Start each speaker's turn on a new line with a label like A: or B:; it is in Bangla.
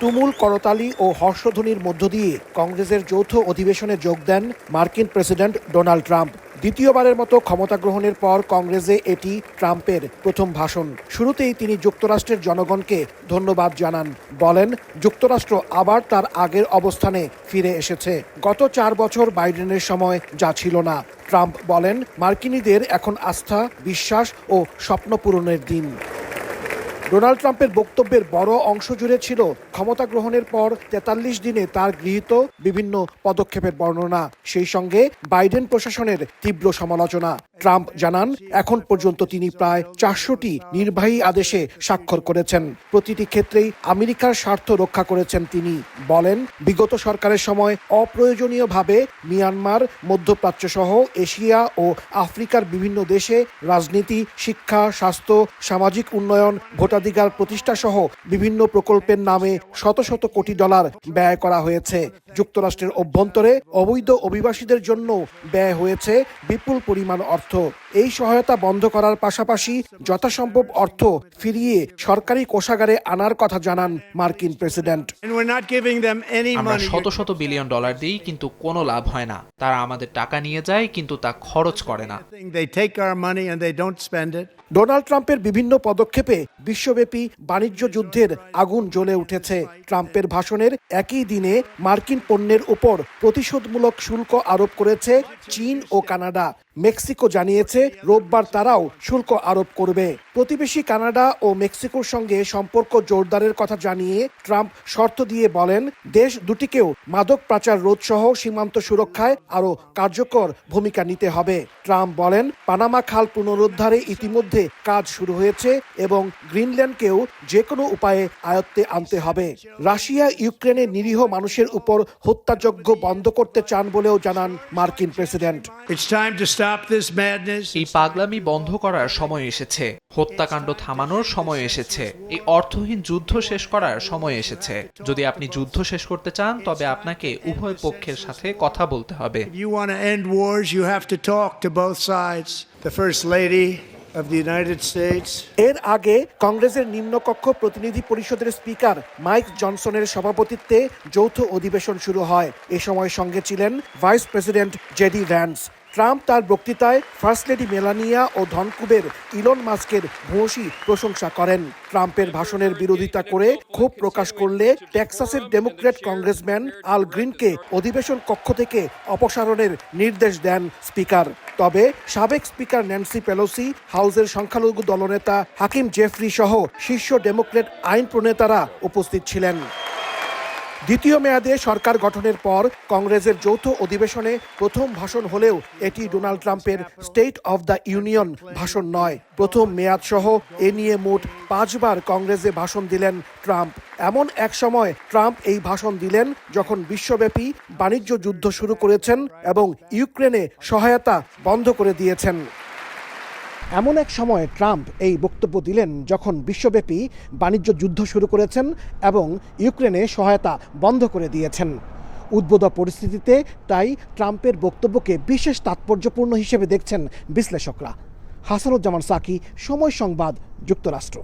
A: তুমুল করতালি ও হর্ষধ্বনির মধ্য দিয়ে কংগ্রেসের যৌথ অধিবেশনে যোগ দেন মার্কিন প্রেসিডেন্ট ডোনাল্ড ট্রাম্প। দ্বিতীয়বারের মতো ক্ষমতা গ্রহণের পর কংগ্রেসে এটি ট্রাম্পের প্রথম ভাষণ। শুরুতেই তিনি যুক্তরাষ্ট্রের জনগণকে ধন্যবাদ জানান, বলেন যুক্তরাষ্ট্র আবার তার আগের অবস্থানে ফিরে এসেছে। গত 4 বছর বাইডেনের সময় যা ছিল না। ট্রাম্প বলেন মার্কিনীদের এখন আস্থা, বিশ্বাস ও স্বপ্ন পূরণের দিন। ডোনাল্ড ট্রাম্পের বক্তব্যের বড় অংশ জুড়ে ছিল ক্ষমতা গ্রহণের পর 43 দিনে তার গৃহীত বিভিন্ন পদক্ষেপের বর্ণনা, সেই সঙ্গে বাইডেন প্রশাসনের তীব্র সমালোচনা। ট্রাম্প জানান এখন পর্যন্ত তিনি প্রায় 400টি নির্বাহী আদেশে স্বাক্ষর করেছেন। প্রতিটি ক্ষেত্রেই আমেরিকার স্বার্থ রক্ষা করেছেন তিনি। বলেন বিগত সরকারের সময় অপ্রয়োজনীয়ভাবে মিয়ানমার, মধ্যপ্রাচ্য সহ এশিয়া ও আফ্রিকার বিভিন্ন দেশে রাজনীতি, শিক্ষা, স্বাস্থ্য, সামাজিক উন্নয়ন, ভোটাধিকার প্রতিষ্ঠা সহ বিভিন্ন প্রকল্পের নামে শত শত কোটি ডলার ব্যয় করা হয়েছে। যুক্তরাষ্ট্রের অভ্যন্তরে অবৈধ অভিবাসীদের জন্য ব্যয় হয়েছে বিপুল পরিমাণ অর্থ। এই সহায়তা বন্ধ করার পাশাপাশি যথাসম্ভব অর্থ ফিরিয়ে সরকারি কোষাগারে আনার কথা জানান মার্কিন প্রেসিডেন্ট।
B: আমরা শত শত বিলিয়ন ডলার দিই, কিন্তু কোনো লাভ হয় না। তারা আমাদের টাকা নিয়ে যায়, কিন্তু তা খরচ করে না।
A: ডোনাল্ড ট্রাম্পের বিভিন্ন পদক্ষেপে বিশ্বব্যাপী বাণিজ্য যুদ্ধের আগুন জ্বলে উঠেছে। ট্রাম্পের ভাষণের একই দিনে মার্কিন পণ্যের উপর প্রতিশোধমূলক শুল্ক আরোপ করেছে চীন ও কানাডা। মেক্সিকো জানিয়েছে রোববার তারাও শুল্ক আরোপ করবে। প্রতিবেশী কানাডা ও মেক্সিকোর সঙ্গে সম্পর্ক জোরদারের কথা জানিয়ে ট্রাম্প শর্ত দিয়ে বলেন দেশ দুটিকেও মাদক পাচার রোধ সহ সীমান্ত সুরক্ষায় আরও কার্যকর ভূমিকা নিতে হবে। ট্রাম্প বলেন পানামা খাল পুনরুদ্ধারে ইতিমধ্যে কাজ শুরু হয়েছে এবং গ্রিনল্যান্ডকেও যে কোনো উপায়ে আয়ত্তে আনতে হবে। রাশিয়া ইউক্রেনের নিরীহ মানুষের উপর হত্যাযজ্ঞ বন্ধ করতে চান বলেও জানান মার্কিন প্রেসিডেন্ট।
B: এই পাগলামি বন্ধ করার সময় এসেছে। হত্যাকাণ্ড থামানোর সময় এসেছে। এই অর্থহীন যুদ্ধ শেষ করার সময় এসেছে। যদি আপনি যুদ্ধ শেষ করতে চান, তবে আপনাকে উভয় পক্ষের সাথে কথা বলতে হবে।
A: এর আগে কংগ্রেসের নিম্নকক্ষ প্রতিনিধি পরিষদের স্পিকার মাইক জনসনের সভাপতিত্বে যৌথ অধিবেশন শুরু হয়। এ সময় সঙ্গে ছিলেন vice president JD Vance. Trump তার বক্তৃতায় ফার্স্ট লেডি মেলানিয়া ও ধনকুবের ইলন মাস্কের ভূয়সী প্রশংসা করেন। ট্রাম্পের ভাষণের বিরোধিতা করে ক্ষোভ প্রকাশ করলে টেক্সাসের ডেমোক্র্যাট কংগ্রেসম্যান আল গ্রিনকে অধিবেশন কক্ষ থেকে অপসারণের নির্দেশ দেন স্পিকার। তবে সাবেক স্পিকার ন্যান্সি পেলোসি, হাউসের সংখ্যালঘু দলনেতা হাকিম জেফরি সহ শীর্ষ ডেমোক্র্যাট আইন প্রণেতারা উপস্থিত ছিলেন। দ্বিতীয় মেয়াদে সরকার গঠনের পর কংগ্রেসের যৌথ অধিবেশনে প্রথম ভাষণ হলেও এটি ডোনাল্ড ট্রাম্পের স্টেট অব দ্য ইউনিয়ন ভাষণ নয়। প্রথম মেয়াদ সহ এ নিয়ে মোট 5 বার কংগ্রেসে ভাষণ দিলেন ট্রাম্প। এমন এক সময় ট্রাম্প এই ভাষণ দিলেন যখন বিশ্বব্যাপী বাণিজ্য যুদ্ধ শুরু করেছেন এবং ইউক্রেনে সহায়তা বন্ধ করে দিয়েছেন। এমন এক সময় ট্রাম্প এই বক্তব্য দিলেন যখন বিশ্বব্যাপী বাণিজ্য যুদ্ধ শুরু করেছেন এবং ইউক্রেনে সহায়তা বন্ধ করে দিয়েছেন। উদ্ভূত পরিস্থিতিতে তাই ট্রাম্পের বক্তব্যকে বিশেষ তাৎপর্যপূর্ণ হিসেবে দেখছেন বিশ্লেষকরা। হাসানুজ্জামান সাকি, সময় সংবাদ, যুক্তরাষ্ট্র।